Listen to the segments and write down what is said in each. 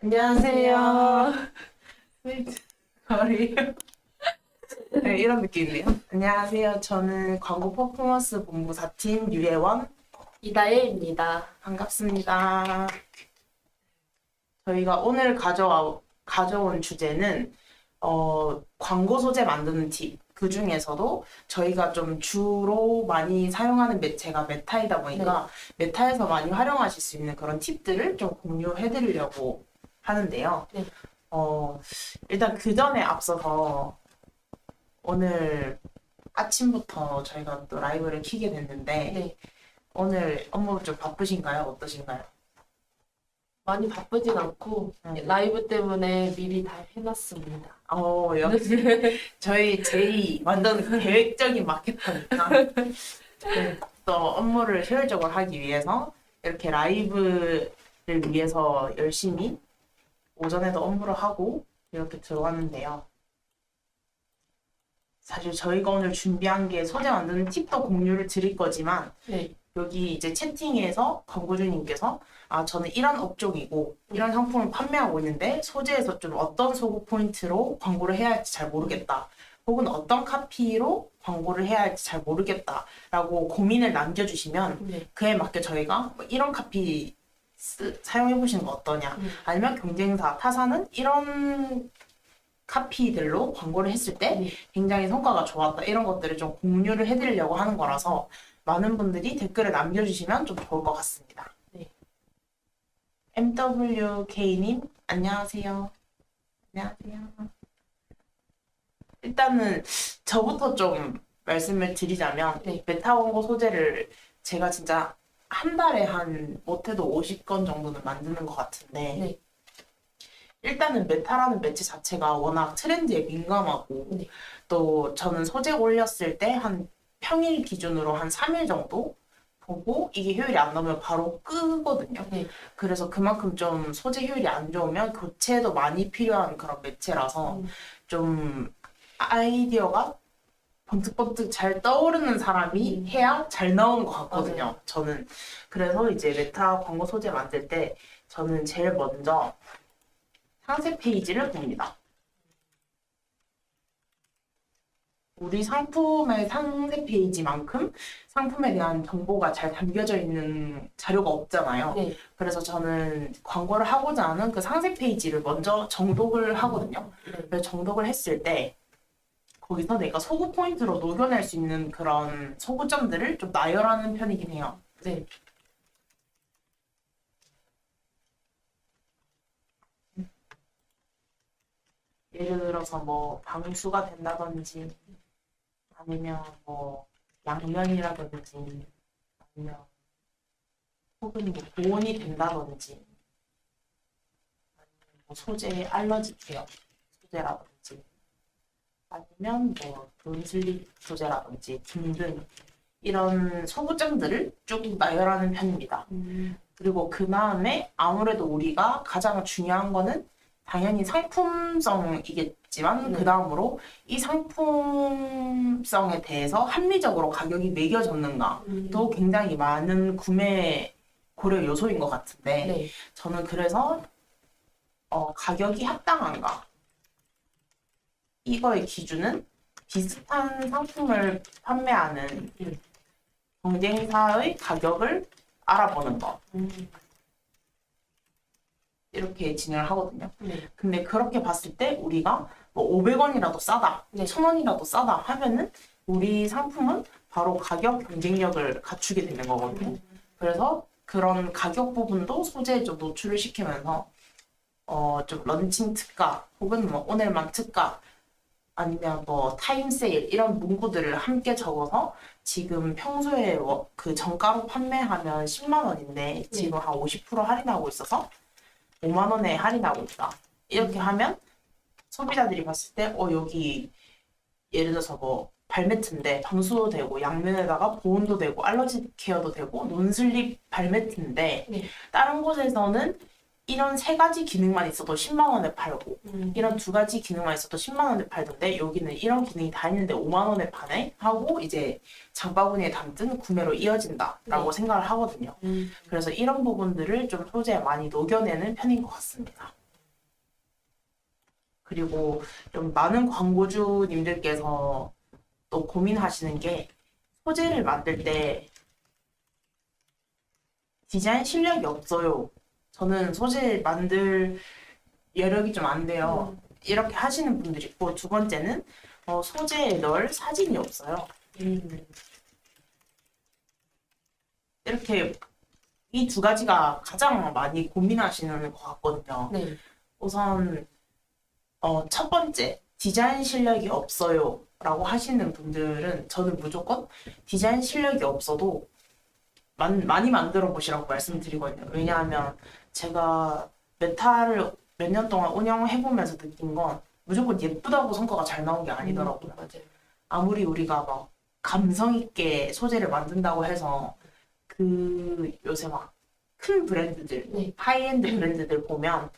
안녕하세요. 스위트 거리. 네, 이런 느낌이네요. 안녕하세요. 저는 광고 퍼포먼스 본부 4팀 유혜원. 이다혜입니다. 반갑습니다. 저희가 오늘 가져온 주제는 광고 소재 만드는 팁. 그 중에서도 저희가 좀 주로 많이 사용하는 매체가 메타이다 보니까 메타에서 많이 활용하실 수 있는 그런 팁들을 좀 공유해 드리려고 하는데요. 네. 일단 그 전에 앞서서 오늘 아침부터 저희가 또 라이브를 키게 됐는데 네. 오늘 업무 좀 바쁘신가요? 어떠신가요? 많이 바쁘진 않고 라이브 때문에 미리 다 해놨습니다. 역시 저희 제이 완전 계획적인 마케터니까 네, 또 업무를 효율적으로 하기 위해서 이렇게 라이브를 위해서 열심히 오전에도 업무를 하고 이렇게 들어왔는데요. 사실 저희가 오늘 준비한 게 소재 만드는 팁도 공유를 드릴 거지만 네. 여기 이제 채팅에서 광고주님께서 저는 이런 업종이고 이런 상품을 판매하고 있는데 소재에서 좀 어떤 소구 포인트로 광고를 해야 할지 잘 모르겠다. 혹은 어떤 카피로 광고를 해야 할지 잘 모르겠다. 라고 고민을 남겨주시면 네. 그에 맞게 저희가 뭐 이런 카피 사용해보시는 거 어떠냐. 아니면 경쟁사, 타사는 이런 카피들로 광고를 했을 때 굉장히 성과가 좋았다. 이런 것들을 좀 공유를 해드리려고 하는 거라서 많은 분들이 댓글을 남겨주시면 좀 좋을 것 같습니다. 네. MWK님, 안녕하세요. 안녕하세요. 일단은 저부터 좀 말씀을 드리자면 메타 광고 소재를 제가 진짜 한 달에 한 못해도 50건 정도는 만드는 것 같은데 일단은 메타라는 매체 자체가 워낙 트렌드에 민감하고 또 저는 소재 올렸을 때 한 평일 기준으로 한 3일 정도 보고 이게 효율이 안 나오면 바로 끄거든요. 그래서 그만큼 좀 소재 효율이 안 좋으면 교체도 많이 필요한 그런 매체라서 좀 아이디어가 번뜩번뜩 잘 떠오르는 사람이 해야 잘 나오는 것 같거든요. 저는 그래서 이제 메타 광고 소재 만들 때 저는 제일 먼저 상세 페이지를 봅니다. 우리 상품의 상세 페이지만큼 상품에 대한 정보가 잘 담겨져 있는 자료가 없잖아요. 그래서 저는 광고를 하고자 하는 그 상세 페이지를 먼저 정독을 하거든요. 그래서 정독을 했을 때 거기서 내가 소구 포인트로 녹여낼 수 있는 그런 소구점들을 좀 나열하는 편이긴 해요. 예를 들어서 뭐 방수가 된다든지 아니면 뭐 양면이라든지 아니면 혹은 뭐 보온이 된다든지 아니면 뭐 소재 알러지 케어 소재라든지 아니면 뭐 논슬립 소재라든지 등등 이런 소구점들을 쭉 나열하는 편입니다. 그리고 그 다음에 아무래도 우리가 가장 중요한 거는 당연히 상품성이겠지만 그 다음으로 이 상품성에 대해서 합리적으로 가격이 매겨졌는가도 굉장히 많은 구매 고려 요소인 것 같은데 저는 그래서 가격이 합당한가 이거의 기준은 비슷한 상품을 판매하는 경쟁사의 가격을 알아보는 거 이렇게 진행을 하거든요. 근데 그렇게 봤을 때 우리가 뭐 500원이라도 싸다, 1000원이라도 싸다 하면은 우리 상품은 바로 가격 경쟁력을 갖추게 되는 거거든요. 그래서 그런 가격 부분도 소재에 좀 노출을 시키면서 좀 런칭 특가 혹은 뭐 오늘만 특가 아니면 뭐 타임 세일 이런 문구들을 함께 적어서 지금 평소에 그 정가로 판매하면 10만 원인데 지금 한 50% 할인하고 있어서 5만 원에 할인하고 있다. 이렇게 하면 소비자들이 봤을 때 여기 예를 들어서 뭐 발매트인데 방수도 되고 양면에다가 보온도 되고 알러지 케어도 되고 논슬립 발매트인데 다른 곳에서는 이런 세 가지 기능만 있어도 10만 원에 팔고 이런 두 가지 기능만 있어도 10만 원에 팔던데 여기는 이런 기능이 다 있는데 5만 원에 파네? 하고 이제 장바구니에 담든 구매로 이어진다라고 생각을 하거든요. 그래서 이런 부분들을 좀 소재에 많이 녹여내는 편인 것 같습니다. 그리고 좀 많은 광고주님들께서 또 고민하시는 게 소재를 만들 때 디자인 실력이 없어요. 저는 소재 만들 여력이 좀 안 돼요. 이렇게 하시는 분들이 있고, 두 번째는 소재에 넣을 사진이 없어요. 이렇게 이 두 가지가 가장 많이 고민하시는 것 같거든요. 네. 우선 첫 번째, 디자인 실력이 없어요 라고 하시는 분들은 저는 무조건 디자인 실력이 없어도 많이 만들어 보시라고 말씀드리거든요. 왜냐하면 제가 메타를 몇 년 동안 운영해보면서 느낀 건 무조건 예쁘다고 성과가 잘 나온 게 아니더라고요. 맞아요. 아무리 우리가 막 감성 있게 소재를 만든다고 해서 그 요새 막 큰 브랜드들, 네. 하이엔드 브랜드들 보면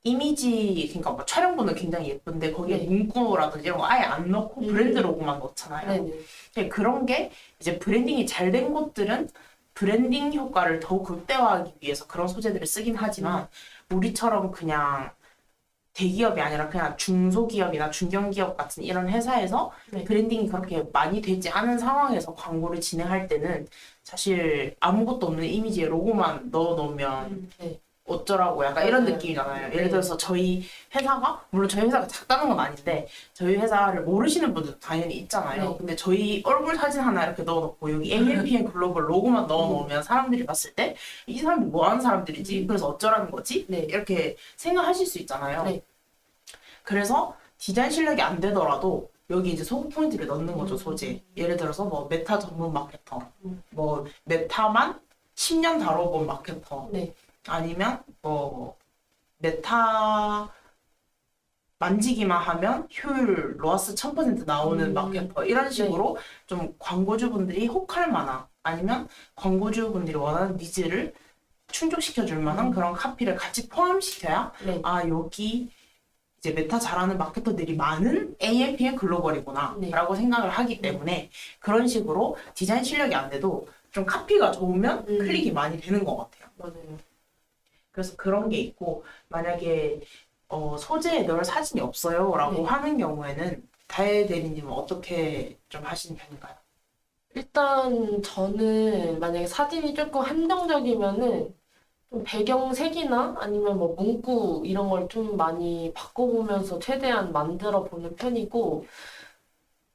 이미지, 그러니까 뭐 촬영본은 굉장히 예쁜데 거기에 네. 문구라든지 이런 거 아예 안 넣고 브랜드 로고만 넣잖아요. 네네. 근데 그런 게 이제 브랜딩이 잘 된 곳들은 브랜딩 효과를 더욱 극대화하기 위해서 그런 소재들을 쓰긴 하지만 우리처럼 그냥 대기업이 아니라 그냥 중소기업이나 중견기업 같은 이런 회사에서 네. 브랜딩이 그렇게 많이 되지 않은 상황에서 광고를 진행할 때는 사실 아무것도 없는 이미지에 로고만 넣어 놓으면 네. 어쩌라고 약간 이런 맞아요. 느낌이잖아요. 네. 예를 들어서 저희 회사가 물론 저희 회사가 작다는 건 아닌데 저희 회사를 모르시는 분들도 당연히 있잖아요. 네. 근데 저희 얼굴 사진 하나 이렇게 넣어놓고 여기 AMPM 글로벌 로고만 넣어놓으면 사람들이 봤을 때 이 사람이 뭐 하는 사람들이지? 그래서 어쩌라는 거지? 네. 이렇게 생각하실 수 있잖아요. 네. 그래서 디자인 실력이 안 되더라도 여기 이제 소구 포인트를 넣는 거죠, 소재. 예를 들어서 뭐 메타 전문 마케터, 뭐 메타만 10년 다뤄본 마케터, 네. 아니면 뭐 메타 만지기만 하면 효율 로아스 1000% 나오는 마케터 이런 식으로 좀 광고주분들이 혹할 만한 아니면 광고주분들이 원하는 니즈를 충족시켜 줄 만한 그런 카피를 같이 포함시켜야 네. 아 여기 이제 메타 잘하는 마케터들이 많은 AMP의 글로벌이구나 네. 라고 생각을 하기 때문에 그런 식으로 디자인 실력이 안 돼도 좀 카피가 좋으면 클릭이 많이 되는 것 같아요. 맞아요. 그래서 그런 게 있고 만약에 소재에 넣을 사진이 없어요 라고 네. 하는 경우에는 다혜 대리님은 어떻게 좀 하시는 편인가요? 일단 저는 만약에 사진이 조금 한정적이면은 좀 배경색이나 아니면 뭐 문구 이런 걸 좀 많이 바꿔보면서 최대한 만들어 보는 편이고,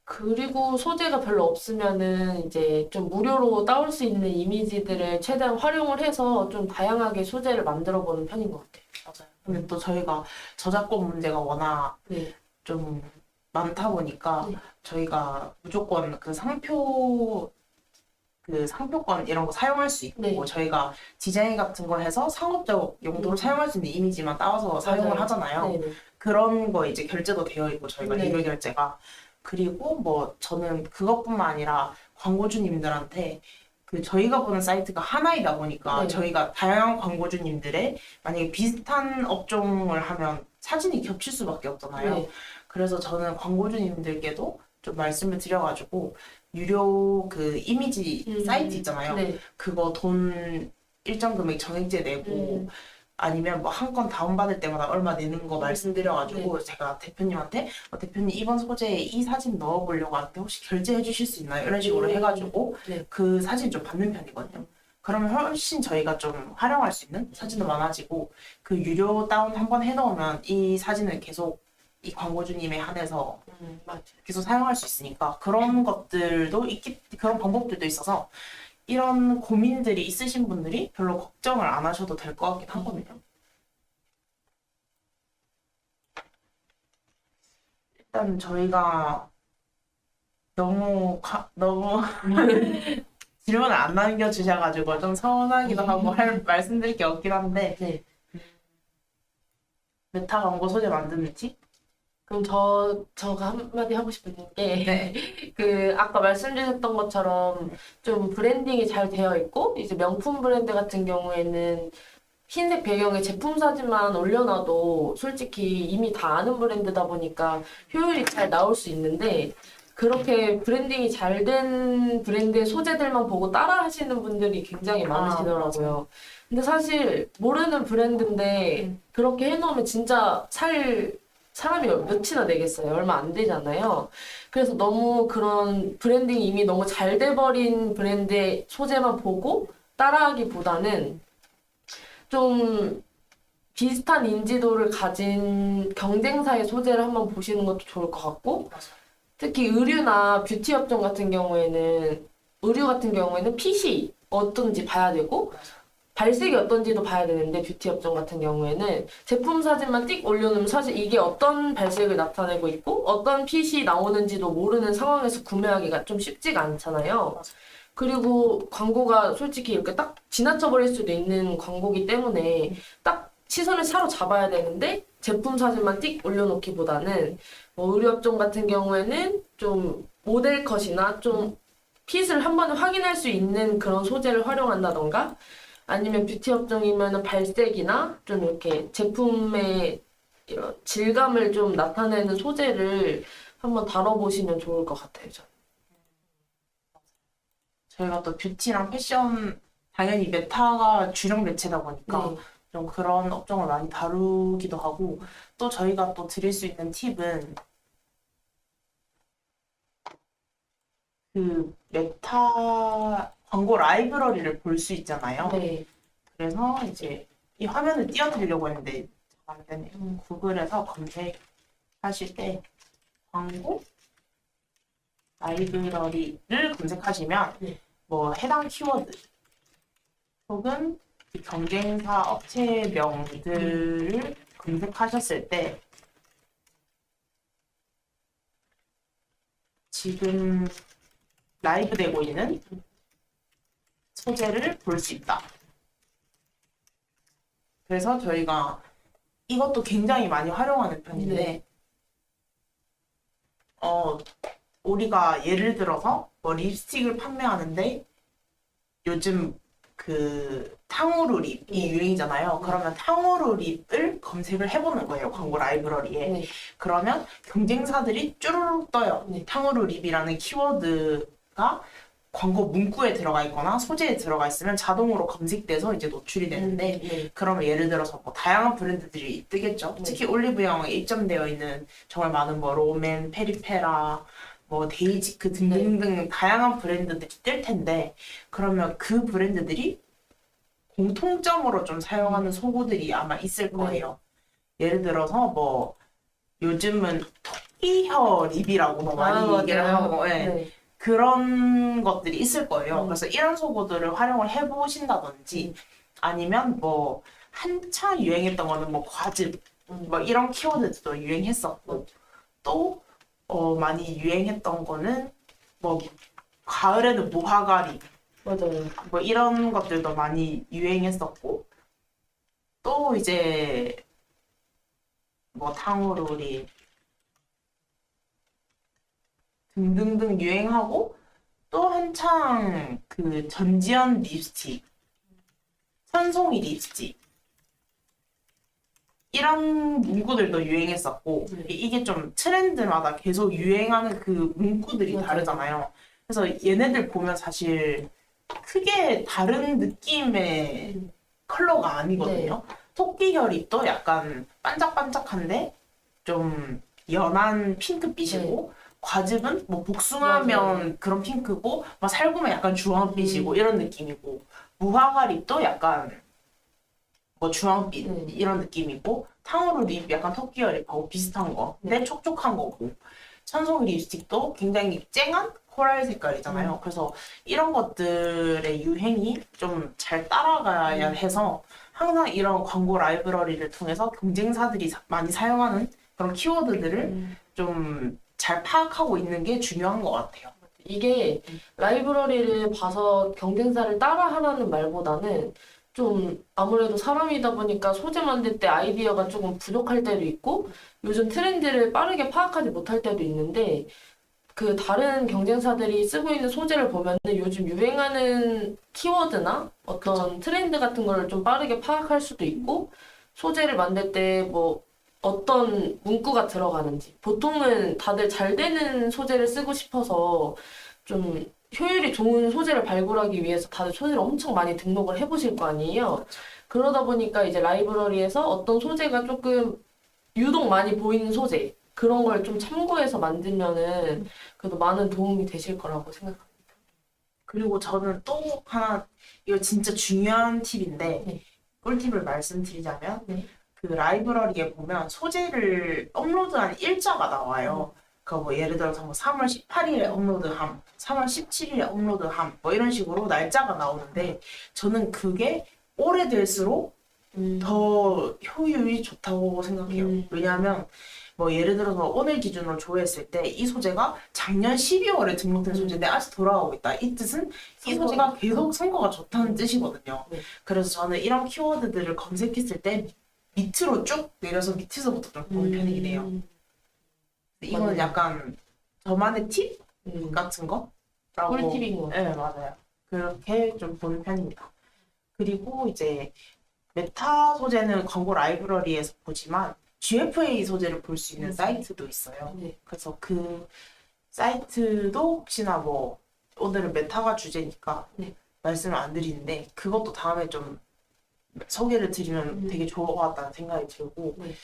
그리고 소재가 별로 없으면은 이제 좀 무료로 따올 수 있는 이미지들을 최대한 활용을 해서 좀 다양하게 소재를 만들어 보는 편인 것 같아요. 맞아요. 근데 또 저희가 저작권 문제가 워낙 네. 좀 많다 보니까 네. 저희가 무조건 그 상표권 이런 거 사용할 수 있고 네. 저희가 디자인 같은 거 해서 상업적 용도로 사용할 수 있는 이미지만 따와서 사용을 맞아요. 하잖아요. 네네. 그런 거 이제 결제도 되어 있고 저희가 네. 유료 결제가 그리고 뭐 저는 그것뿐만 아니라 광고주님들한테 그 저희가 보는 사이트가 하나이다 보니까 네. 저희가 다양한 광고주님들의 만약에 비슷한 업종을 하면 사진이 겹칠 수밖에 없잖아요. 네. 그래서 저는 광고주님들께도 좀 말씀을 드려가지고 유료 그 이미지 사이트 있잖아요. 네. 그거 돈 일정 금액 정액제 내고 아니면 뭐 한 건 다운받을 때마다 얼마 내는 거 말씀드려가지고 제가 대표님한테 대표님 이번 소재에 이 사진 넣어보려고 하는데 혹시 결제해 주실 수 있나요? 이런 식으로 해가지고 네. 그 사진 좀 받는 편이거든요. 그러면 훨씬 저희가 좀 활용할 수 있는 사진도 많아지고 그 유료 다운 한번 해놓으면 이 사진을 계속 이 광고주님에 한해서 맞아요. 계속 사용할 수 있으니까 그런 것들도 그런 방법들도 있어서 이런 고민들이 있으신 분들이 별로 걱정을 안 하셔도 될 것 같긴 하거든요. 일단 저희가 너무 질문을 안 남겨주셔가지고 좀 서운하기도 하고 말씀드릴 게 없긴 한데 네. 메타 광고 소재 만드는지? 그럼 저가 한마디 하고 싶은 게, 네. 그, 아까 말씀주셨던 것처럼 좀 브랜딩이 잘 되어 있고, 이제 명품 브랜드 같은 경우에는 흰색 배경에 제품 사진만 올려놔도 솔직히 이미 다 아는 브랜드다 보니까 효율이 잘 나올 수 있는데, 그렇게 브랜딩이 잘 된 브랜드의 소재들만 보고 따라 하시는 분들이 굉장히 많으시더라고요. 근데 사실 모르는 브랜드인데 그렇게 해놓으면 진짜 살 사람이 몇이나 내겠어요. 얼마 안 되잖아요. 그래서 너무 그런 브랜딩이 이미 너무 잘 돼버린 브랜드의 소재만 보고 따라하기보다는 좀 비슷한 인지도를 가진 경쟁사의 소재를 한번 보시는 것도 좋을 것 같고, 특히 의류나 뷰티 업종 같은 경우에는, 의류 같은 경우에는 핏이 어떤지 봐야 되고, 발색이 어떤지도 봐야 되는데, 뷰티 업종 같은 경우에는 제품 사진만 띡 올려놓으면 사실 이게 어떤 발색을 나타내고 있고, 어떤 핏이 나오는지도 모르는 상황에서 구매하기가 좀 쉽지가 않잖아요. 그리고 광고가 솔직히 이렇게 딱 지나쳐버릴 수도 있는 광고기 때문에 딱 시선을 사로잡아야 되는데 제품 사진만 띡 올려놓기보다는 뭐 의류업종 같은 경우에는 좀 모델 컷이나 좀 핏을 한 번에 확인할 수 있는 그런 소재를 활용한다던가 아니면 뷰티 업종이면 발색이나 좀 이렇게 제품의 이런 질감을 좀 나타내는 소재를 한번 다뤄보시면 좋을 것 같아요, 저는. 저희가 또 뷰티랑 패션 당연히 메타가 주력 매체다 보니까 네. 좀 그런 업종을 많이 다루기도 하고 또 저희가 또 드릴 수 있는 팁은 그 메타 광고 라이브러리를 볼 수 있잖아요. 네. 그래서 이제 이 화면을 띄워드리려고 했는데 잘 안 되네요. 구글에서 검색하실 때 광고 라이브러리를 검색하시면 네. 뭐 해당 키워드 혹은 이 경쟁사 업체명들을 검색하셨을 때 지금 라이브 되고 있는 소재를 볼 수 있다. 그래서 저희가 이것도 굉장히 많이 활용하는 편인데 네. 우리가 예를 들어서 뭐 립스틱을 판매하는데 요즘 그 탕후루 립이 유행이잖아요. 그러면 탕후루 립을 검색을 해보는 거예요. 광고 라이브러리에. 네. 그러면 경쟁사들이 쭈루룩 떠요. 네. 탕후루 립이라는 키워드가 광고 문구에 들어가 있거나 소재에 들어가 있으면 자동으로 검색돼서 이제 노출이 되는데 네. 그러면 예를 들어서 뭐 다양한 브랜드들이 뜨겠죠. 네. 특히 올리브영에 입점되어 있는 정말 많은 뭐 롬앤, 페리페라, 뭐 데이지크 등등등 다양한 브랜드들이 뜰 텐데 그러면 그 브랜드들이 공통점으로 좀 사용하는 속어들이 아마 있을 거예요. 예를 들어서 뭐 요즘은 토끼 혀 립이라고 많이 얘기를 맞아요. 하고 예. 네. 그런 것들이 있을 거예요. 음. 그래서 이런 속어들을 활용을 해보신다든지 아니면 뭐 한참 유행했던 거는 뭐 과즙 뭐 이런 키워드도 유행했었고 또 많이 유행했던 거는 뭐 가을에는 무화과리 맞아요. 뭐 이런 것들도 많이 유행했었고 또 이제 뭐 탕후루리 등등등 유행하고 또 한창 그 전지현 립스틱, 선송이 립스틱 이런 문구들도 유행했었고 이게 좀 트렌드마다 계속 유행하는 그 문구들이 맞아요. 다르잖아요. 그래서 얘네들 보면 사실 크게 다른 느낌의 컬러가 아니거든요. 토끼 혈입도 약간 반짝반짝한데 좀 연한 핑크빛이고 과즙은 뭐 복숭아면 그런 핑크고 막 살구면 약간 주황빛이고 이런 느낌이고 무화과 립도 약간 뭐 주황빛 이런 느낌이고 탕후루 립 약간 토끼 혈입하고 비슷한 거 근데 촉촉한 거고 천송이 립스틱도 굉장히 쨍한 코랄 색깔이잖아요. 그래서 이런 것들의 유행이 좀 잘 따라가야 해서 항상 이런 광고 라이브러리를 통해서 경쟁사들이 많이 사용하는 그런 키워드들을 좀 잘 파악하고 있는 게 중요한 것 같아요. 이게 라이브러리를 봐서 경쟁사를 따라하라는 말보다는 좀 아무래도 사람이다 보니까 소재 만들 때 아이디어가 조금 부족할 때도 있고 요즘 트렌드를 빠르게 파악하지 못할 때도 있는데 그 다른 경쟁사들이 쓰고 있는 소재를 보면은 요즘 유행하는 키워드나 어떤 트렌드 같은 거를 좀 빠르게 파악할 수도 있고 소재를 만들 때 뭐 어떤 문구가 들어가는지 보통은 다들 잘 되는 소재를 쓰고 싶어서 좀 효율이 좋은 소재를 발굴하기 위해서 다들 소재를 엄청 많이 등록을 해보실 거 아니에요. 그러다 보니까 이제 라이브러리에서 어떤 소재가 조금 유독 많이 보이는 소재 그런 걸 좀 참고해서 만들면은 그래도 많은 도움이 되실 거라고 생각합니다. 그리고 저는 또 하나, 이거 진짜 중요한 팁인데, 네. 꿀팁을 말씀드리자면, 네. 그 라이브러리에 보면 소재를 업로드한 일자가 나와요. 그 뭐 예를 들어서 뭐 3월 18일에 업로드함, 3월 17일에 업로드함, 뭐 이런 식으로 날짜가 나오는데, 저는 그게 오래될수록 더 효율이 좋다고 생각해요. 왜냐하면 뭐 예를 들어서 오늘 기준으로 조회했을 때 이 소재가 작년 12월에 등록된 소재인데 아직 돌아오고 있다. 이 뜻은 이 소재가 계속 선거가 좋다는 뜻이거든요. 네. 그래서 저는 이런 키워드들을 검색했을 때 밑으로 쭉 내려서 밑에서부터 좀 보는 편이긴 해요. 이거는 맞네요. 약간 저만의 팁 같은 거? 라고. 꿀팁인 것 같아요. 네, 맞아요. 그렇게 좀 보는 편입니다. 그리고 이제 메타 소재는 광고 라이브러리에서 보지만 GFA 소재를 볼 수 있는 사이트도 있어요. 네. 그래서 그 사이트도 혹시나 뭐 오늘은 메타가 주제니까 네. 말씀을 안 드리는데 그것도 다음에 좀 소개를 드리면 되게 좋을 것 같다는 생각이 들고 네.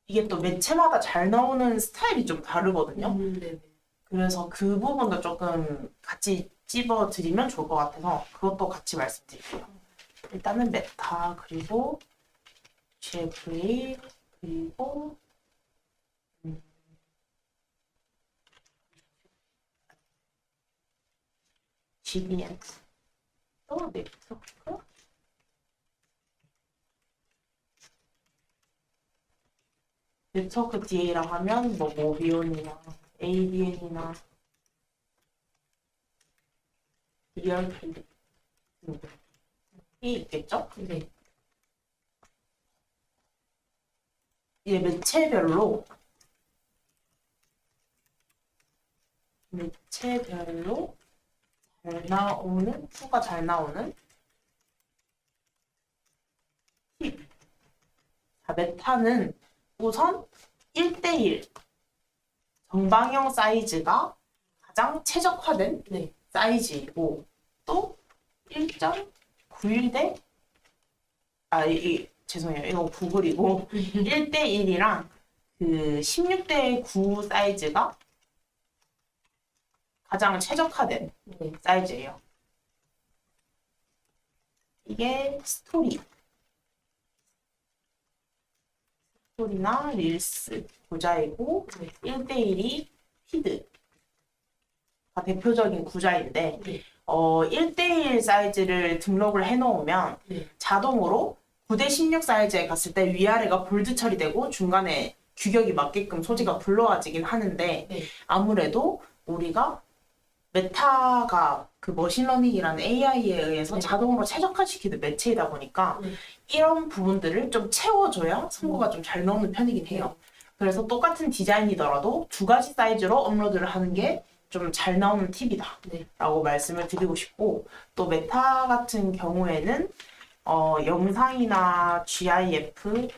이게 또 매체마다 잘 나오는 스타일이 좀 다르거든요. 네. 그래서 그 부분도 조금 같이 찝어 드리면 좋을 것 같아서 그것도 같이 말씀드릴게요. 일단은 메타 그리고 GFA 그리고 GBN 또 네트워크 네트워크 DA라고 하면 뭐 모비온이나 ADN이나 리얼필이 있겠죠? 네. 이제 매체별로 잘 나오는 수가 잘 나오는 팁. 자, 메타는 우선 1대1 정방형 사이즈가 가장 최적화된 네. 사이즈이고 또 1.91대 죄송해요. 이거 구글이고 1대1이랑 그 16대9 사이즈가 가장 최적화된 네. 사이즈예요. 이게 스토리나 릴스 구자이고 네. 1대1이 피드가 대표적인 구자인데 네. 1대1 사이즈를 등록을 해놓으면 네. 자동으로 9대16 사이즈에 갔을 때 위아래가 볼드 처리되고 중간에 규격이 맞게끔 소재가 불러와지긴 하는데 네. 아무래도 우리가 메타가 그 머신러닝이라는 AI에 의해서 네. 자동으로 최적화시키는 매체이다 보니까 네. 이런 부분들을 좀 채워줘야 선거가 좀 잘 나오는 편이긴 해요. 그래서 똑같은 디자인이더라도 두 가지 사이즈로 업로드를 하는 게 좀 잘 나오는 팁이다 네. 라고 말씀을 드리고 싶고 또 메타 같은 경우에는 영상이나 GIF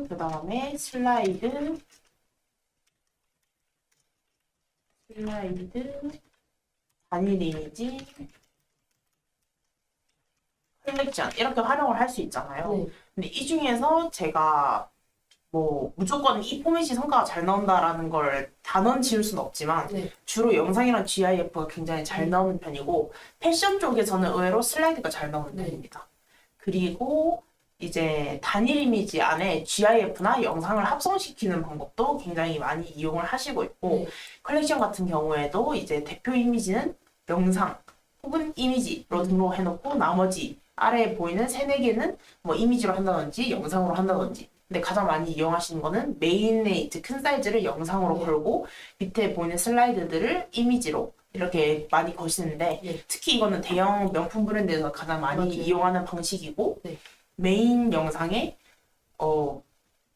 그 다음에 슬라이드, 단일 이미지, 컬렉션 이렇게 활용을 할 수 있잖아요. 네. 근데 이 중에서 제가 뭐 무조건 이 포맷이 성과가 잘 나온다라는 걸 단언 지을 수는 없지만 네. 주로 영상이랑 GIF가 굉장히 잘 나오는 편이고 패션 쪽에서는 의외로 슬라이드가 잘 나오는 네. 편입니다. 그리고 이제 단일 이미지 안에 GIF나 영상을 합성시키는 방법도 굉장히 많이 이용을 하시고 있고 네. 컬렉션 같은 경우에도 이제 대표 이미지는 영상 혹은 이미지로 등록해놓고 나머지 아래에 보이는 3-4개는 뭐 이미지로 한다든지 영상으로 한다든지 근데 가장 많이 이용하시는 거는 메인에 이제 큰 사이즈를 영상으로 네. 걸고 밑에 보이는 슬라이드들을 이미지로 이렇게 많이 거시는데 네. 특히 이거는 대형 명품 브랜드에서 가장 많이 맞아요. 이용하는 방식이고 네. 메인 영상에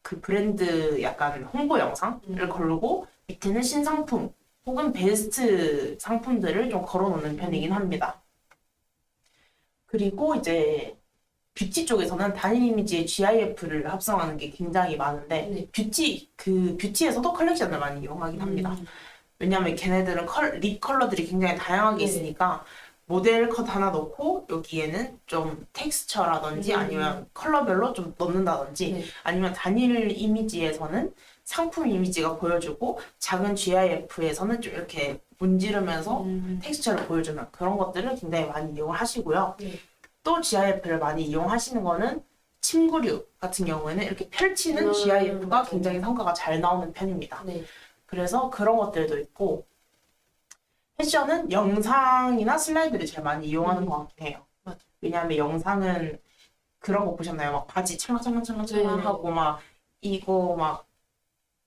그 브랜드 약간 홍보 영상을 걸고 밑에는 신상품 혹은 베스트 상품들을 좀 걸어놓는 편이긴 합니다. 그리고 이제 뷰티 쪽에서는 단일 이미지에 GIF를 합성하는 게 굉장히 많은데 네. 뷰티에서도 컬렉션을 많이 이용하긴 합니다. 왜냐하면 걔네들은 립 컬러들이 굉장히 다양하게 네. 있으니까 모델 컷 하나 넣고 여기에는 좀 텍스처라든지 아니면 컬러별로 좀 넣는다든지 네. 아니면 단일 이미지에서는 상품 이미지가 보여주고 작은 GIF에서는 좀 이렇게 문지르면서 텍스처를 보여주는 그런 것들을 굉장히 많이 이용하시고요. 네. 또 GIF를 많이 이용하시는 거는 침구류 같은 경우에는 이렇게 펼치는 GIF가 맞아요. 굉장히 성과가 잘 나오는 편입니다. 네. 그래서 그런 것들도 있고 패션은 영상이나 슬라이드를 제일 많이 이용하는 것 같긴 해요. 맞아. 왜냐하면 영상은 그런 거 보셨나요? 막 바지 찰랑찰랑찰랑찰랑 네. 하고 막 이거 막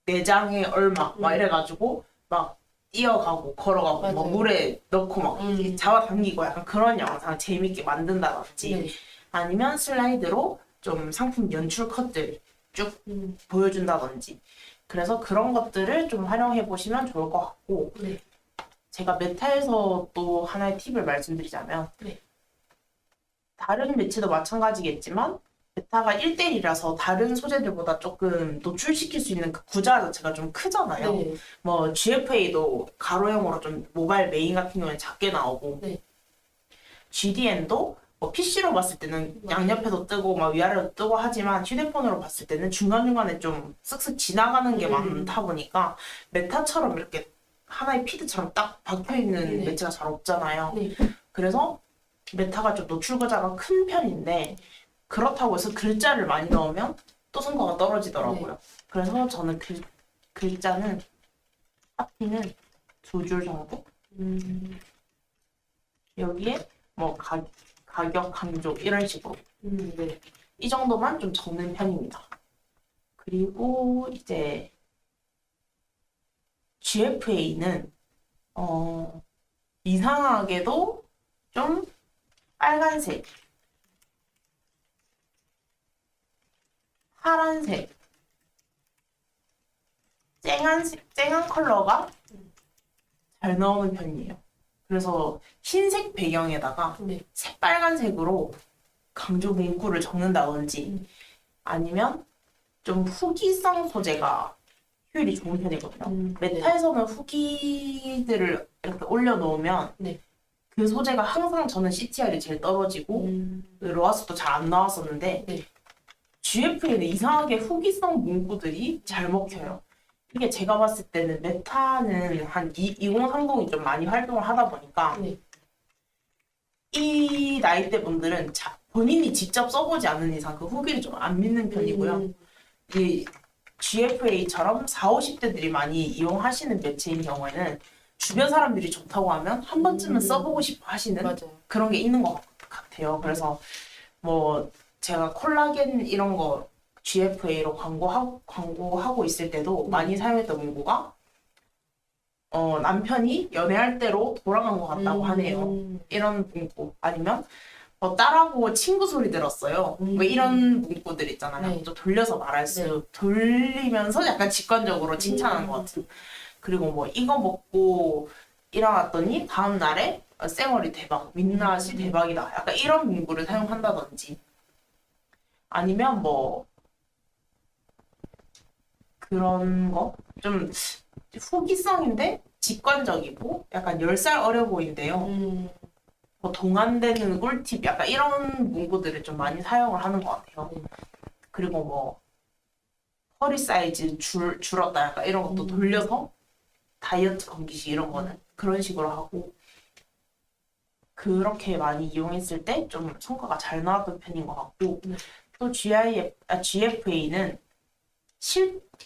내장에 얼마 막 이래가지고 막 뛰어가고 걸어가고 막 맞아요. 물에 넣고 막 잡아당기고 약간 그런 영상 재밌게 만든다든지 네. 아니면 슬라이드로 좀 상품 연출 컷들 쭉 보여준다든지 그래서 그런 것들을 좀 활용해 보시면 좋을 것 같고 네. 제가 메타에서 또 하나의 팁을 말씀드리자면 네. 다른 매체도 마찬가지겠지만 메타가 1대1이라서 다른 소재들보다 조금 노출시킬 수 있는 그 구자 자체가 좀 크잖아요. 네. 뭐 GFA도 가로형으로 좀 모바일 메인 같은 경우는 작게 나오고 네. GDN도 뭐 PC로 봤을 때는 맞아요. 양옆에도 뜨고 막 위아래도 뜨고 하지만 휴대폰으로 봤을 때는 중간중간에 좀 쓱쓱 지나가는 게 많다 보니까 메타처럼 이렇게 하나의 피드처럼 딱 박혀있는 네. 매체가 잘 없잖아요. 네. 그래서 메타가 좀 노출 과자가 큰 편인데 그렇다고 해서 글자를 많이 넣으면 또 성과가 떨어지더라고요. 네. 그래서 저는 글자는 하피는 2줄 정도? 여기에 뭐 가격 강조 이런 식으로 네. 이 정도만 좀 적는 편입니다. 그리고 이제 GFA는 이상하게도 좀 빨간색, 파란색, 쨍한 컬러가 잘 나오는 편이에요. 그래서 흰색 배경에다가 네. 새빨간색으로 강조 문구를 적는다든지 아니면 좀 후기성 소재가 효율이 좋은 편이거든요. 메타에서는 후기들을 이렇게 올려놓으면 네. 그 소재가 항상 저는 CTR이 제일 떨어지고 로아스도 잘 안 나왔었는데 네. GF에는 이상하게 후기성 문구들이 잘 먹혀요. 이게 제가 봤을 때는 메타는 한 2030이 좀 많이 활동을 하다 보니까 네. 이 나이대 분들은 본인이 직접 써보지 않는 이상 그 후기를 좀 안 믿는 편이고요. 이 GFA처럼 40, 50대들이 많이 이용하시는 매체인 경우에는 주변 사람들이 좋다고 하면 한 번쯤은 써보고 싶어 하시는 맞아요. 그런 게 있는 것 같아요. 그래서 뭐 제가 콜라겐 이런 거 GFA로 광고하고 있을 때도 많이 사용했던 문구가 남편이 연애할 때로 돌아간 것 같다고 하네요. 이런 문구 아니면 딸하고 친구 소리 들었어요. 뭐 이런 문구들 있잖아요. 네. 좀 돌려서 돌리면서 약간 직관적으로 칭찬하는 것 같은. 그리고 뭐 이거 먹고 일어났더니 다음 날에 쌩얼이 대박, 민낯이 대박이다. 약간 이런 문구를 사용한다든지 아니면 뭐 그런 거 좀 후기성인데 직관적이고 약간 10살 어려 보인대요. 뭐 동안되는 꿀팁 약간 이런 문구들을 좀 많이 사용을 하는 것 같아요. 그리고 뭐 허리 사이즈 줄었다 약간 이런 것도 돌려서 다이어트 건기식 이런 거는 그런 식으로 하고 그렇게 많이 이용했을 때 좀 성과가 잘 나왔던 편인 것 같고 또 GFA는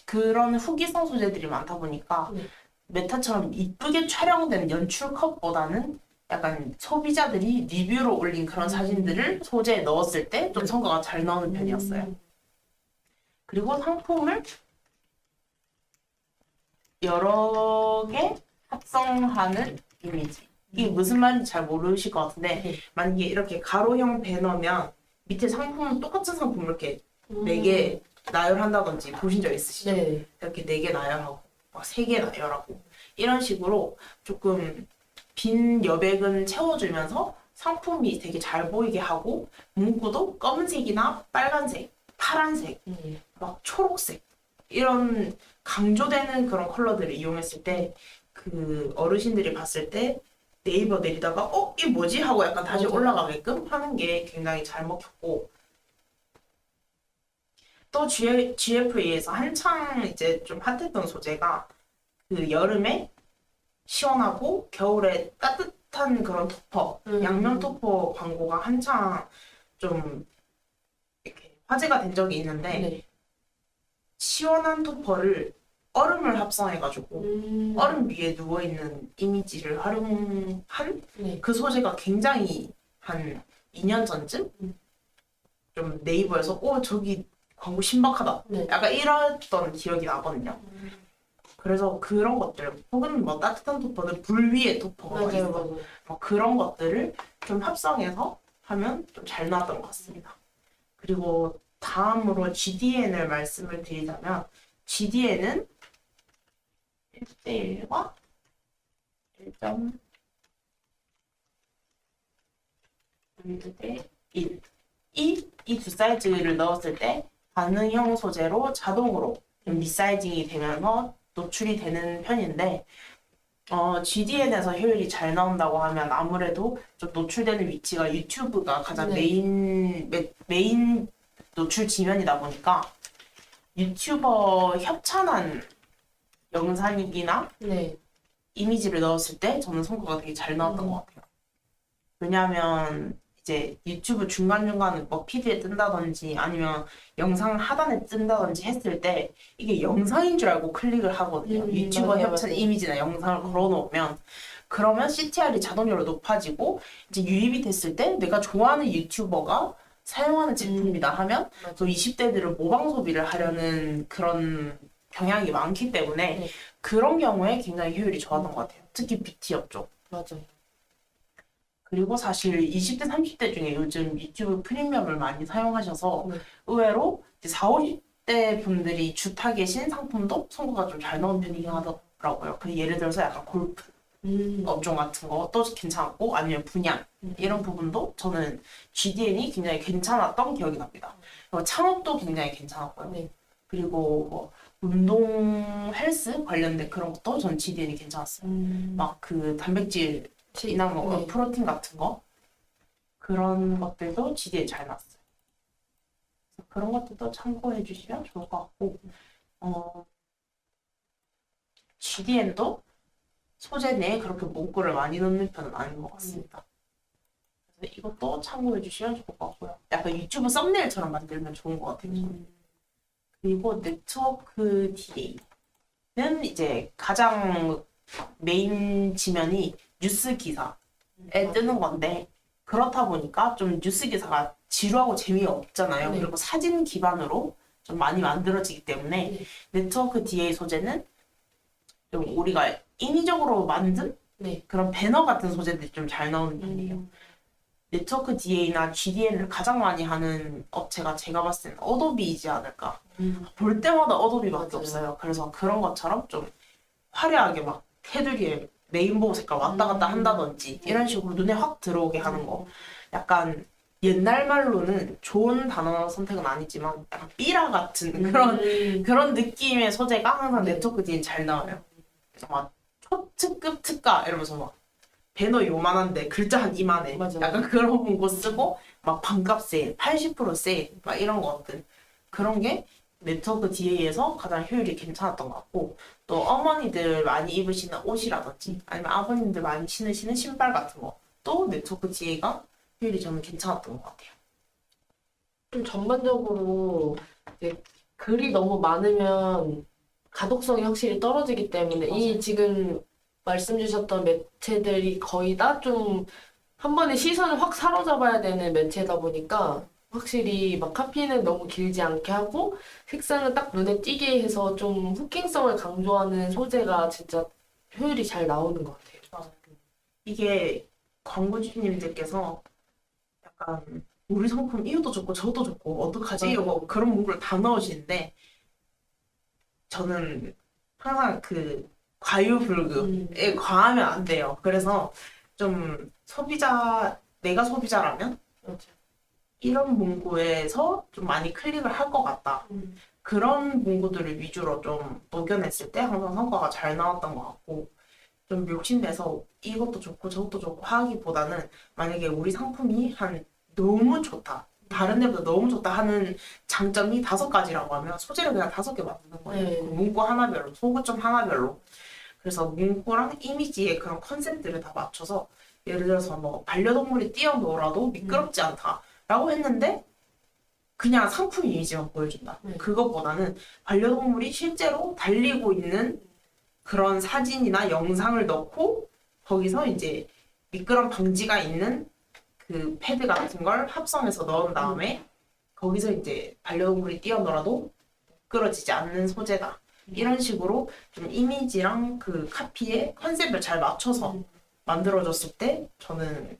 그런 후기성 소재들이 많다 보니까 메타처럼 이쁘게 촬영된 연출 컷보다는 약간 소비자들이 리뷰로 올린 그런 사진들을 소재에 넣었을 때 좀 성과가 잘 나오는 편이었어요. 그리고 상품을 여러 개 합성하는 이미지. 이게 무슨 말인지 잘 모르실 것 같은데 만약에 이렇게 가로형 배너면 밑에 상품은 똑같은 상품 이렇게 4개 나열한다든지 보신 적 있으시죠? 네. 이렇게 4개 나열하고 막 3개 나열하고 이런 식으로 조금 빈 여백은 채워주면서 상품이 되게 잘 보이게 하고 문구도 검은색이나 빨간색, 파란색, 막 초록색 이런 강조되는 그런 컬러들을 이용했을 때 그 어르신들이 봤을 때 네이버 내리다가 이게 뭐지? 하고 약간 다시 맞아요. 올라가게끔 하는 게 굉장히 잘 먹혔고 또 GFA에서 한창 이제 좀 핫했던 소재가 그 여름에 시원하고 겨울에 따뜻한 그런 토퍼, 양면 토퍼 광고가 한창 좀 이렇게 화제가 된 적이 있는데 네. 시원한 토퍼를 얼음을 합성해가지고 음. 얼음 위에 누워있는 이미지를 활용한 네. 그 소재가 굉장히 한 2년 전쯤 좀 네이버에서 저기 광고 신박하다 네. 약간 이랬던 기억이 나거든요. 그래서 그런 것들 혹은 뭐 따뜻한 토퍼는 불 위에 토퍼가 맞아요, 있어 맞아요. 뭐 그런 것들을 좀 합성해서 하면 좀 잘 나왔던 것 같습니다. 그리고 다음으로 GDN을 말씀을 드리자면 GDN은 1대1과 1.1대1 이 두 사이즈를 넣었을 때 반응형 소재로 자동으로 좀 리사이징이 되면서 노출이 되는 편인데 GDN에서 효율이 잘 나온다고 하면 아무래도 좀 노출되는 위치가 유튜브가 가장 네. 메인 노출 지면이다 보니까 유튜버 협찬한 영상이나 네. 이미지를 넣었을 때 저는 성과가 되게 잘 나왔던 것 같아요. 왜냐하면 이제 유튜브 중간중간에 뭐 피드에 뜬다든지 아니면 영상 하단에 뜬다든지 했을 때 이게 영상인 줄 알고 클릭을 하거든요. 유튜버 맞아요, 협찬 맞아요. 이미지나 영상을 걸어놓으면 그러면 CTR이 자동으로 높아지고 이제 유입이 됐을 때 내가 좋아하는 유튜버가 사용하는 제품이다 하면 또 20대들은 모방 소비를 하려는 그런 경향이 많기 때문에 네. 그런 경우에 굉장히 효율이 좋았던 것 같아요. 특히 뷰티업 쪽. 맞아요. 그리고 사실 20대, 30대 중에 요즘 유튜브 프리미엄을 많이 사용하셔서 네. 의외로 이제 40, 50대 분들이 주타 계신 상품도 성과가 좀 잘 나온 편이긴 하더라고요. 그 예를 들어서 약간 골프 업종 같은 것도 괜찮았고 아니면 분양 이런 부분도 저는 GDN이 굉장히 괜찮았던 기억이 납니다. 그리고 창업도 굉장히 괜찮았고요. 네. 그리고 뭐 운동 헬스 관련된 그런 것도 전 GDN이 괜찮았어요. 막 그 단백질 이나 뭐 네. 프로틴 같은 거 그런 것들도 GDN 잘 나왔어요. 그래서 그런 것들도 참고해 주시면 좋을 것 같고 GDN도 소재 내에 그렇게 문구를 많이 넣는 편은 아닌 것 같습니다. 그래서 이것도 참고해 주시면 좋을 것 같고요. 약간 유튜브 썸네일처럼 만들면 좋은 것 같아요. 그리고 네트워크 DA는 이제 가장 메인 지면이 뉴스 기사에 뜨는 건데 그렇다 보니까 좀 뉴스 기사가 지루하고 재미없잖아요. 네. 그리고 사진 기반으로 좀 많이 만들어지기 때문에 네. 네트워크 DA 소재는 좀 우리가 인위적으로 만든 네. 그런 배너 같은 소재들이 좀 잘 나오는 편이에요. 네트워크 DA나 GDN을 가장 많이 하는 업체가 제가 봤을 때는 어도비이지 않을까. 볼 때마다 어도비밖에 맞아요. 없어요. 그래서 그런 것처럼 좀 화려하게 막 테두리에 레인보우 색깔 왔다 갔다 한다든지 이런 식으로 눈에 확 들어오게 하는 거. 약간 옛날 말로는 좋은 단어 선택은 아니지만 약간 삐라 같은 그런 느낌의 소재가 항상 네. 네트워크 DN 잘 나와요. 그래서 막 초특급 특가 이러면서 막 배너 요만한데 글자 한 이만해. 맞아. 약간 그런 문구 쓰고 막 반값 세일, 80% 세일 막 이런 것들. 그런 게 네트워크 DA에서 가장 효율이 괜찮았던 것 같고 또 어머니들 많이 입으시는 옷이라든지 아니면 아버님들 많이 신으시는 신발 같은 거 또 네트워크 DA가 효율이 저는 괜찮았던 것 같아요. 좀 전반적으로 이제 글이 너무 많으면 가독성이 확실히 떨어지기 때문에 이 지금 말씀 주셨던 매체들이 거의 다 좀 한 번에 시선을 확 사로잡아야 되는 매체다 보니까 확실히 막 카피는 너무 길지 않게 하고 색상은 딱 눈에 띄게 해서 좀 후킹성을 강조하는 소재가 진짜 효율이 잘 나오는 것 같아요. 이게 광고주님들께서 약간 우리 상품 이것도 좋고 저것도 좋고 어떡하지? 맞아요. 뭐 그런 문구를 다 넣으시는데 저는 항상 그 과유불급에 과하면 안 돼요. 그래서 좀 내가 소비자라면 맞아. 이런 문구에서 좀 많이 클릭을 할 것 같다. 그런 문구들을 위주로 좀 녹여냈을 때 항상 성과가 잘 나왔던 것 같고 좀 욕심내서 이것도 좋고 저것도 좋고 하기보다는 만약에 우리 상품이 한 너무 좋다. 다른 데보다 너무 좋다 하는 장점이 5가지라고 하면 소재를 그냥 5개 만드는 거예요. 네. 그 문구 하나별로, 소구점 하나별로. 그래서 문구랑 이미지의 그런 컨셉들을 다 맞춰서 예를 들어서 뭐 반려동물이 뛰어놀아도 미끄럽지 않다라고 했는데 그냥 상품 이미지만 보여준다. 그것보다는 반려동물이 실제로 달리고 있는 그런 사진이나 영상을 넣고 거기서 이제 미끄럼 방지가 있는 그 패드 같은 걸 합성해서 넣은 다음에 거기서 이제 반려동물이 뛰어놀아도 미끄러지지 않는 소재다. 이런 식으로 좀 이미지랑 그 카피의 컨셉을 잘 맞춰서 만들어줬을 때 저는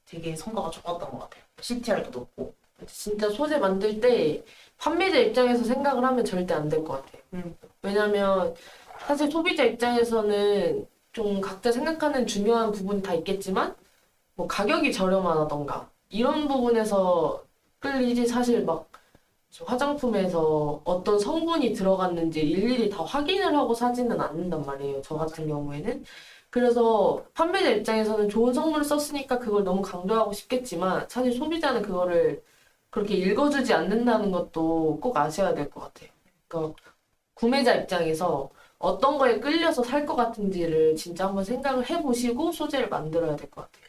되게 성과가 좋았던 것 같아요. CTR도 높고. 진짜 소재 만들 때 판매자 입장에서 생각을 하면 절대 안 될 것 같아요. 왜냐면 사실 소비자 입장에서는 좀 각자 생각하는 중요한 부분이 다 있겠지만 뭐 가격이 저렴하다던가 이런 부분에서 끌리지 사실 막 화장품에서 어떤 성분이 들어갔는지 일일이 다 확인을 하고 사지는 않는단 말이에요. 저 같은 경우에는. 그래서 판매자 입장에서는 좋은 성분을 썼으니까 그걸 너무 강조하고 싶겠지만 사실 소비자는 그거를 그렇게 읽어주지 않는다는 것도 꼭 아셔야 될 것 같아요. 그러니까 구매자 입장에서 어떤 거에 끌려서 살 것 같은지를 진짜 한번 생각을 해보시고 소재를 만들어야 될 것 같아요.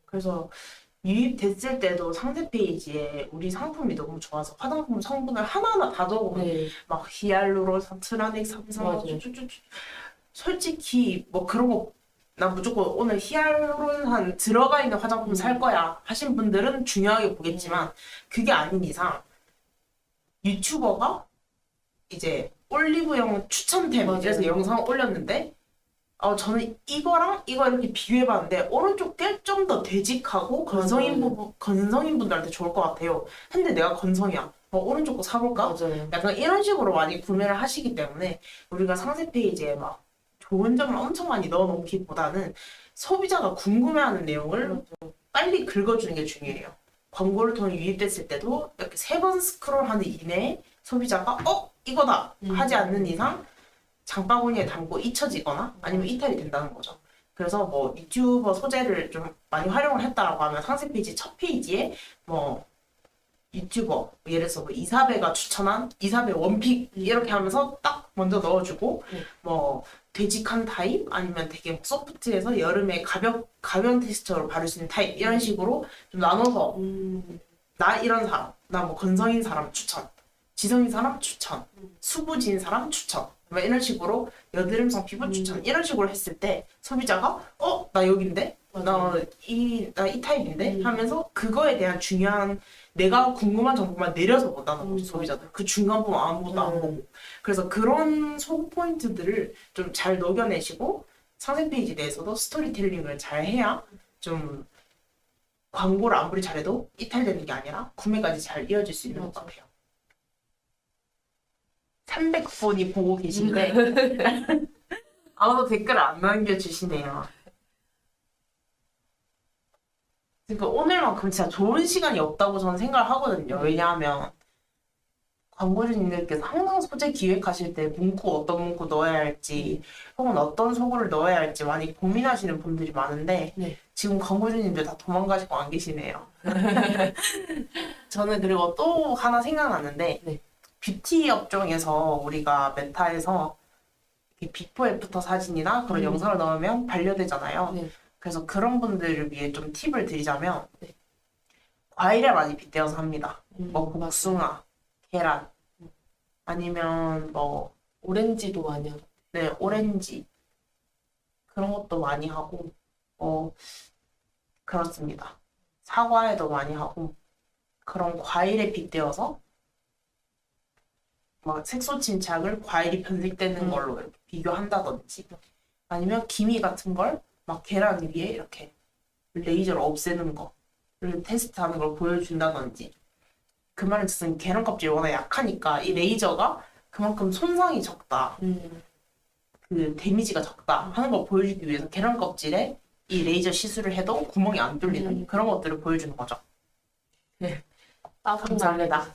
그래서 유입됐을 때도 상세 페이지에 우리 상품이 너무 좋아서 화장품 성분을 하나하나 다 적어놓은 네, 막 히알루론, 사투라닉, 삼성 맞아요. 쭈쭈쭈쭈. 솔직히 뭐 그런 거 나 무조건 오늘 히알루론 한 들어가 있는 화장품 살 거야 하신 분들은 중요하게 보겠지만 그게 아닌 이상 유튜버가 이제 올리브영 추천템 맞아요. 이래서 영상을 올렸는데 저는 이거랑 이거 이렇게 비교해봤는데 오른쪽 게 좀 더 되직하고 건성인 분들한테 좋을 것 같아요. 근데 내가 건성이야. 오른쪽 거 사볼까? 맞아요. 약간 이런 식으로 많이 구매를 하시기 때문에 우리가 상세 페이지에 막 좋은 점을 엄청 많이 넣어놓기보다는 소비자가 궁금해하는 내용을 빨리 긁어주는 게 중요해요. 광고를 통해 유입됐을 때도 이렇게 3번 스크롤하는 이내에 소비자가 이거다 하지 않는 이상 장바구니에 담고 잊혀지거나 아니면 이탈이 된다는 거죠. 그래서 뭐 유튜버 소재를 좀 많이 활용을 했다라고 하면 상세 페이지 첫 페이지에 뭐 유튜버 예를 들어서 뭐 이사배가 추천한 이사배 원픽 이렇게 하면서 딱 먼저 넣어주고 뭐 되직한 타입 아니면 되게 소프트해서 여름에 가벼운 텍스처로 바를 수 있는 타입 이런 식으로 좀 나눠서 나 이런 사람 나 뭐 건성인 사람 추천 지성인 사람 추천 수부진 사람 추천 뭐 이런 식으로 여드름성 피부 추천 이런 식으로 했을 때 소비자가 나 여긴데 나 이 타입인데 하면서 그거에 대한 중요한 내가 궁금한 정보만 내려서 본다는 거죠 소비자들 그 중간 부분 아무것도 안 보고 그래서 그런 소구 포인트들을 좀 잘 녹여내시고 상세 페이지 내에서도 스토리텔링을 잘 해야 좀 광고를 아무리 잘해도 이탈되는 게 아니라 구매까지 잘 이어질 수 있는 것 같아요. 300분이 보고 계신데 아무도 댓글을 안 남겨주시네요. 그러니까 오늘만큼 진짜 좋은 시간이 없다고 저는 생각을 하거든요. 왜냐하면 광고주님들께서 항상 소재 기획하실 때 어떤 문구 넣어야 할지 혹은 어떤 소구를 넣어야 할지 많이 고민하시는 분들이 많은데 지금 광고주님들 다 도망가시고 안 계시네요. 저는 그리고 또 하나 생각났는데 뷰티 업종에서 우리가 메타에서 비포 애프터 사진이나 그런 영상을 넣으면 반려되잖아요. 그래서 그런 분들을 위해 좀 팁을 드리자면 과일에 많이 빗대어서 합니다. 뭐 복숭아, 계란 아니면 뭐 오렌지도 많이 하죠. 네, 오렌지 그런 것도 많이 하고 그렇습니다. 사과에도 많이 하고 그런 과일에 빗대어서 막 색소 침착을 과일이 변색되는 걸로 이렇게 비교한다든지 아니면 기미 같은 걸 막 계란 위에 이렇게 레이저로 없애는 거를 테스트하는 걸 보여준다든지 그 말은 즉슨 계란 껍질이 워낙 약하니까 이 레이저가 그만큼 손상이 적다 그 데미지가 적다 하는 걸 보여주기 위해서 계란 껍질에 이 레이저 시술을 해도 구멍이 안 뚫리는 그런 것들을 보여주는 거죠. 네. 감사합니다.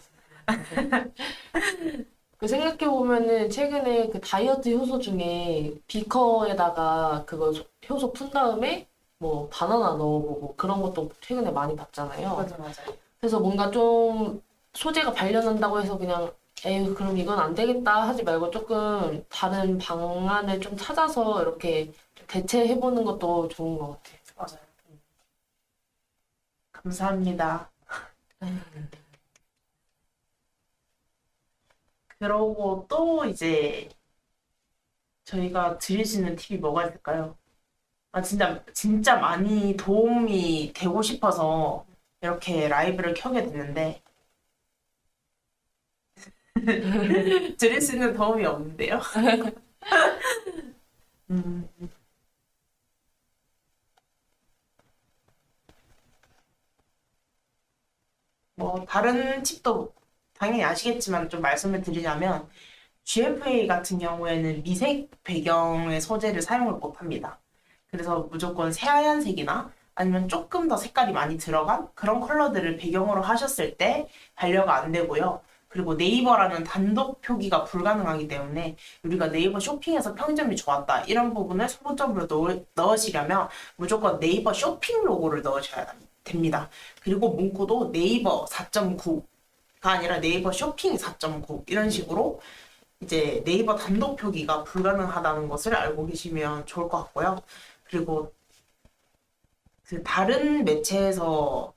그 생각해보면은 최근에 그 다이어트 효소 중에 비커에다가 그거 효소 푼 다음에 뭐 바나나 넣어보고 그런 것도 최근에 많이 봤잖아요. 맞아, 맞아. 그래서 뭔가 좀 소재가 발려난다고 해서 그냥 에이 그럼 이건 안 되겠다 하지 말고 조금 다른 방안을 좀 찾아서 이렇게 대체해보는 것도 좋은 것 같아요. 맞아요. 감사합니다. 그러고 또 이제 저희가 드릴 수 있는 팁이 뭐가 있을까요? 아, 진짜 많이 도움이 되고 싶어서 이렇게 라이브를 켜게 됐는데, 드릴 수 있는 도움이 없는데요? 음, 뭐, 다른 팁도 당연히 아시겠지만 좀 말씀을 드리자면, GFA 같은 경우에는 미색 배경의 소재를 사용을 못 합니다. 그래서 무조건 새하얀색이나 아니면 조금 더 색깔이 많이 들어간 그런 컬러들을 배경으로 하셨을 때 반려가 안 되고요. 그리고 네이버라는 단독 표기가 불가능하기 때문에 우리가 네이버 쇼핑에서 평점이 좋았다 이런 부분을 소분점으로 넣으시려면 무조건 네이버 쇼핑 로고를 넣으셔야 됩니다. 그리고 문구도 네이버 4.9가 아니라 네이버 쇼핑 4.9 이런 식으로 이제 네이버 단독 표기가 불가능하다는 것을 알고 계시면 좋을 것 같고요. 그리고 그 다른 매체에서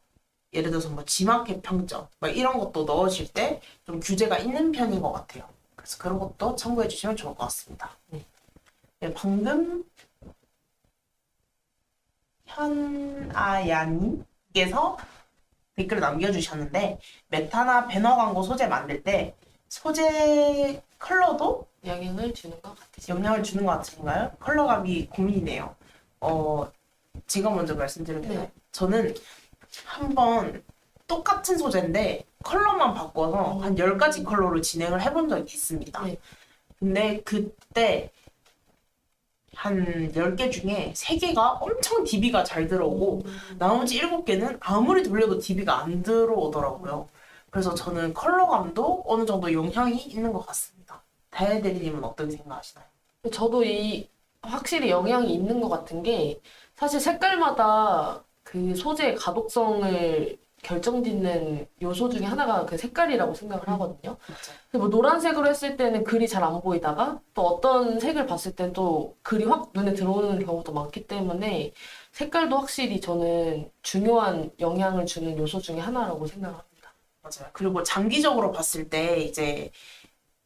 예를 들어서 뭐 G마켓 평점 뭐 이런 것도 넣으실 때 좀 규제가 있는 편인 것 같아요. 그래서 그런 것도 참고해 주시면 좋을 것 같습니다. 네, 방금 현아야님께서 댓글을 남겨주셨는데 메타나 배너 광고 소재 만들 때 소재 컬러도 영향을 주는 것 같으세요? 영향을 주는 것 같은가요? 컬러감이 고민이네요. 제가 먼저 말씀드릴게요. 네. 저는 한번 똑같은 소재인데 컬러만 바꿔서 한 10가지 컬러로 진행을 해본 적이 있습니다. 네. 근데 그때 한 10개 중에 3개가 엄청 DB가 잘 들어오고 나머지 7개는 아무리 돌려도 DB가 안 들어오더라고요. 그래서 저는 컬러감도 어느 정도 영향이 있는 것 같습니다. 다혜대리님은 어떻게 생각하시나요? 저도 확실히 영향이 있는 것 같은 게 사실 색깔마다 그 소재의 가독성을 결정짓는 요소 중에 하나가 그 색깔이라고 생각을 하거든요. 맞아요. 근데 뭐 노란색으로 했을 때는 글이 잘 안 보이다가 또 어떤 색을 봤을 땐 또 글이 확 눈에 들어오는 경우도 많기 때문에 색깔도 확실히 저는 중요한 영향을 주는 요소 중에 하나라고 생각을 합니다. 맞아요. 그리고 장기적으로 봤을 때 이제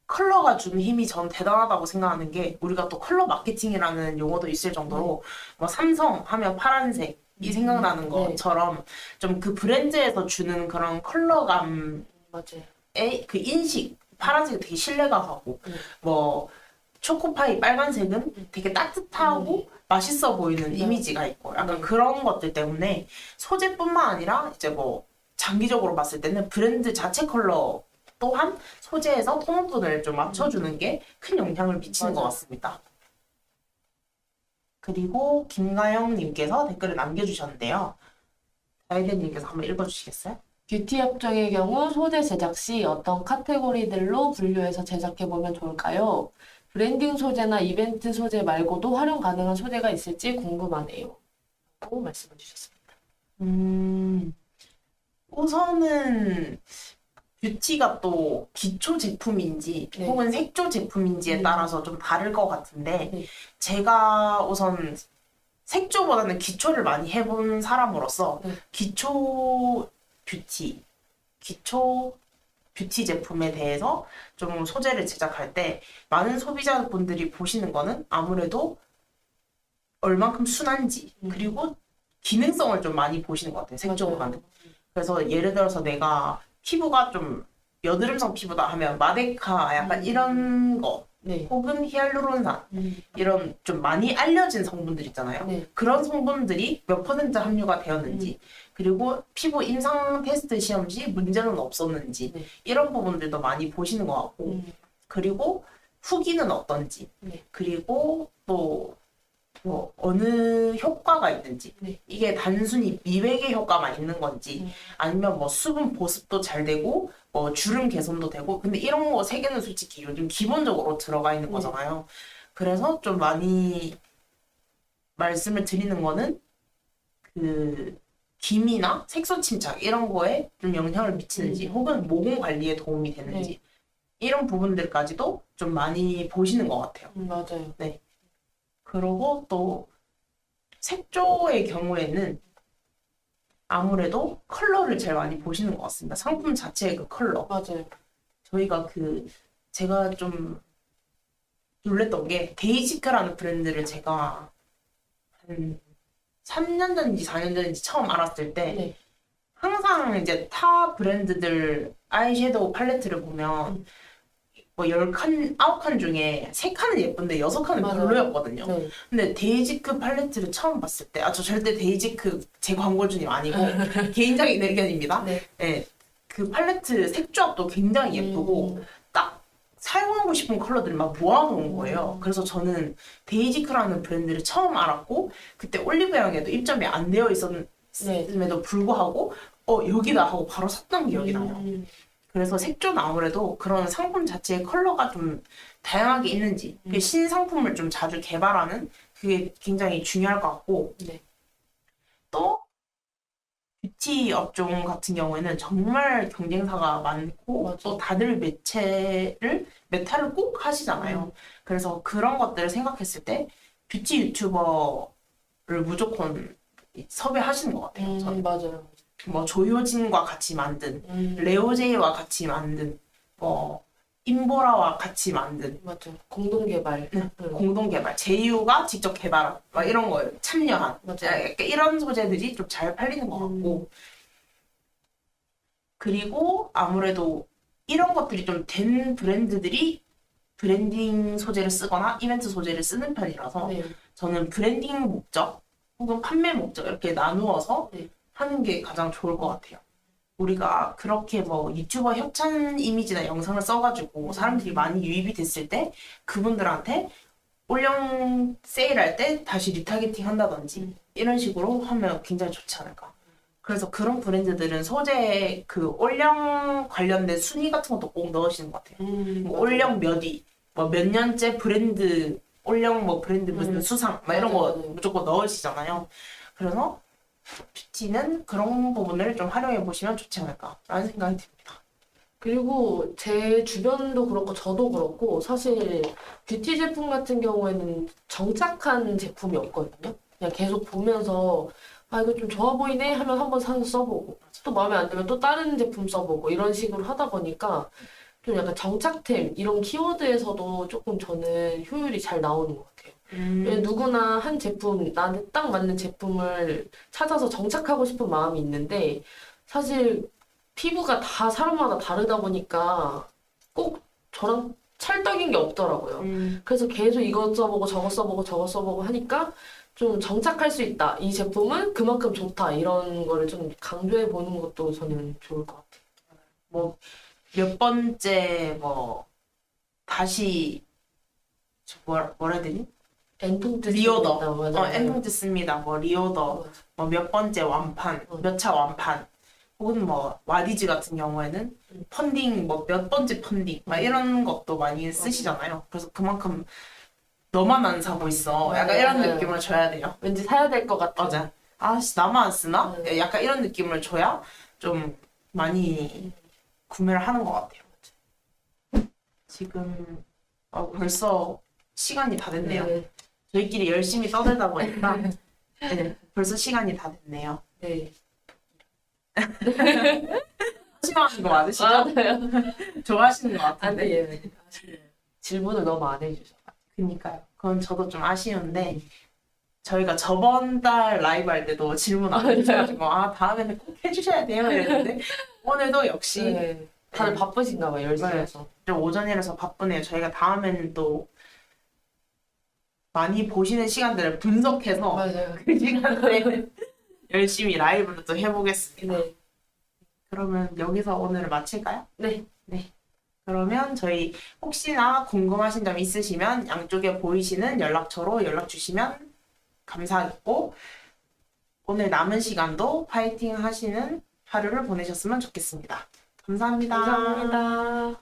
컬러가 주는 힘이 전 대단하다고 생각하는 게 우리가 또 컬러 마케팅이라는 용어도 있을 정도로 뭐 삼성 하면 파란색이 생각나는 네. 것처럼 좀 그 브랜드에서 주는 그런 컬러감의 맞아요. 그 인식 파란색이 되게 신뢰가 가고 네. 뭐 초코파이 빨간색은 되게 따뜻하고 맛있어 보이는 네. 이미지가 있고 약간 네. 그런 것들 때문에 소재뿐만 아니라 이제 뭐 장기적으로 봤을 때는 브랜드 자체 컬러 또한 소재에서 톤업분을 좀 맞춰주는 게 큰 영향을 미치는 것 맞아요. 같습니다. 그리고 김가영님께서 댓글을 남겨주셨는데요. 다이덴님께서 한번 읽어주시겠어요? 뷰티 업종의 경우 소재 제작 시 어떤 카테고리들로 분류해서 제작해보면 좋을까요? 브랜딩 소재나 이벤트 소재 말고도 활용 가능한 소재가 있을지 궁금하네요. 라고 말씀해 주셨습니다. 우선은 뷰티가 또 기초 제품인지 네. 혹은 색조 제품인지에 따라서 좀 다를 것 같은데 네. 제가 우선 색조보다는 기초를 많이 해본 사람으로서 네. 기초 뷰티 제품에 대해서 좀 소재를 제작할 때 많은 소비자분들이 보시는 거는 아무래도 얼만큼 순한지 그리고 기능성을 좀 많이 보시는 것 같아요. 색조보다는. 맞아요. 그래서 예를 들어서 내가 피부가 좀 여드름성 피부다 하면 마데카 약간 이런 거 네. 혹은 히알루론산 이런 좀 많이 알려진 성분들 있잖아요. 네. 그런 성분들이 몇 퍼센트 함유가 되었는지 그리고 피부 임상 테스트 시험 시 문제는 없었는지 네. 이런 부분들도 많이 보시는 것 같고 그리고 후기는 어떤지 네. 그리고 또 뭐 어느 효과가 있는지 네. 이게 단순히 미백의 효과만 있는 건지 아니면 뭐 수분 보습도 잘 되고 뭐 주름 개선도 되고 근데 이런 거 세 개는 솔직히 요즘 기본적으로 들어가 있는 거잖아요. 그래서 좀 많이 말씀을 드리는 거는 그 기미나 색소 침착 이런 거에 좀 영향을 미치는지 혹은 모공 관리에 도움이 되는지 이런 부분들까지도 좀 많이 보시는 것 같아요. 맞아요. 네. 그리고 또 색조의 경우에는 아무래도 컬러를 제일 많이 보시는 것 같습니다. 상품 자체의 그 컬러. 맞아요. 저희가 제가 좀 놀랬던 게 데이지크라는 브랜드를 제가 한 3년 전인지 4년 전인지 처음 알았을 때 네. 항상 이제 타 브랜드들 아이섀도우 팔레트를 보면 뭐 10칸, 9칸 중에 3칸은 예쁜데 6칸은 맞아요. 별로였거든요. 네. 근데 데이지크 팔레트를 처음 봤을 때, 저 절대 데이지크 제 광고주님 아니고 개인적인 의견입니다. 네. 네, 그 팔레트 색조합도 굉장히 예쁘고 딱 사용하고 싶은 컬러들을 막 모아놓은 거예요. 그래서 저는 데이지크라는 브랜드를 처음 알았고 그때 올리브영에도 입점이 안 되어 있었음에도 불구하고 여기다 하고 바로 샀던 기억이 나요. 그래서 색조는 아무래도 그런 상품 자체의 컬러가 좀 다양하게 있는지 신상품을 좀 자주 개발하는 그게 굉장히 중요할 것 같고 또 뷰티 업종 같은 경우에는 정말 경쟁사가 많고 또 다들 메타를 꼭 하시잖아요. 그래서 그런 것들을 생각했을 때 뷰티 유튜버를 무조건 섭외하시는 것 같아요. 저는. 맞아요. 뭐 조효진과 같이 만든 레오제이와 같이 만든 뭐 인보라와 같이 만든 맞아요. 공동 개발. 공동 개발 제이유가 직접 개발한 막 이런 거에 참여한 맞아요. 약간 이런 소재들이 좀 잘 팔리는 것 같고 그리고 아무래도 이런 것들이 좀 된 브랜드들이 브랜딩 소재를 쓰거나 이벤트 소재를 쓰는 편이라서 저는 브랜딩 목적 혹은 판매 목적 이렇게 나누어서 하는 게 가장 좋을 것 같아요. 우리가 그렇게 뭐 유튜버 협찬 이미지나 영상을 써가지고 사람들이 많이 유입이 됐을 때 그분들한테 올영 세일할 때 다시 리타겟팅 한다든지 이런 식으로 하면 굉장히 좋지 않을까. 그래서 그런 브랜드들은 소재 그 올영 관련된 순위 같은 것도 꼭 넣으시는 것 같아요. 뭐 올영 몇 위, 뭐 몇 년째 브랜드 올영 뭐 브랜드 무슨 수상 막 이런 거 무조건 넣으시잖아요. 그래서 뷰티는 그런 부분을 좀 활용해 보시면 좋지 않을까라는 생각이 듭니다. 그리고 제 주변도 그렇고 저도 그렇고 사실 뷰티 제품 같은 경우에는 정착한 제품이 없거든요. 그냥 계속 보면서 이거 좀 좋아 보이네 하면 한번 사서 써보고 또 마음에 안 들면 또 다른 제품 써보고 이런 식으로 하다 보니까 좀 약간 정착템 이런 키워드에서도 조금 저는 효율이 잘 나오는 것 같아요. 누구나 한 제품, 나한테 딱 맞는 제품을 찾아서 정착하고 싶은 마음이 있는데, 사실 피부가 다 사람마다 다르다 보니까 꼭 저랑 찰떡인 게 없더라고요. 그래서 계속 이것 써보고 저것 써보고 저것 써보고 하니까 좀 정착할 수 있다. 이 제품은 그만큼 좋다. 이런 거를 좀 강조해 보는 것도 저는 좋을 것 같아요. 뭐 몇 번째 뭐 다시 뭐라 해야 되니? 엔통트 리오더, 맞아요. 엔통트 씁니다. 뭐 리오더, 뭐 몇 번째 완판, 몇 차 완판, 혹은 뭐 와디즈 같은 경우에는 펀딩, 뭐 몇 번째 펀딩, 막 이런 것도 많이 쓰시잖아요. 그래서 그만큼 너만 안 사고 있어. 약간 이런 느낌을 줘야 돼요. 왠지 사야 될 것 같아. 맞아. 아씨 나만 안 쓰나? 약간 이런 느낌을 줘야 좀 많이 구매를 하는 것 같아요. 지금 벌써 시간이 다 됐네요. 저희끼리 열심히 떠들다 보니까 벌써 시간이 다 됐네요. 네. 심하신 거 맞으시죠? 맞아요. 좋아하시는 것 같은데. 예. 질문을 너무 안 해주셔. 그니까요. 그건 저도 좀 아쉬운데 저희가 저번 달 라이브 할 때도 질문 안 해주셔가지고 다음에는 꼭 해주셔야 돼요 이랬는데 오늘도 역시 다들 바쁘신가 봐요. 10시라서. 좀 오전이라서 바쁘네요. 저희가 다음에는 또 많이 보시는 시간들을 분석해서 맞아요. 그 시간에 열심히 라이브를 또 해보겠습니다. 네. 그러면 여기서 오늘을 마칠까요? 네. 그러면 저희 혹시나 궁금하신 점 있으시면 양쪽에 보이시는 연락처로 연락 주시면 감사하겠고 오늘 남은 시간도 파이팅 하시는 하루를 보내셨으면 좋겠습니다. 감사합니다. 감사합니다.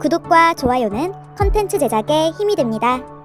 구독과 좋아요는 컨텐츠 제작에 힘이 됩니다.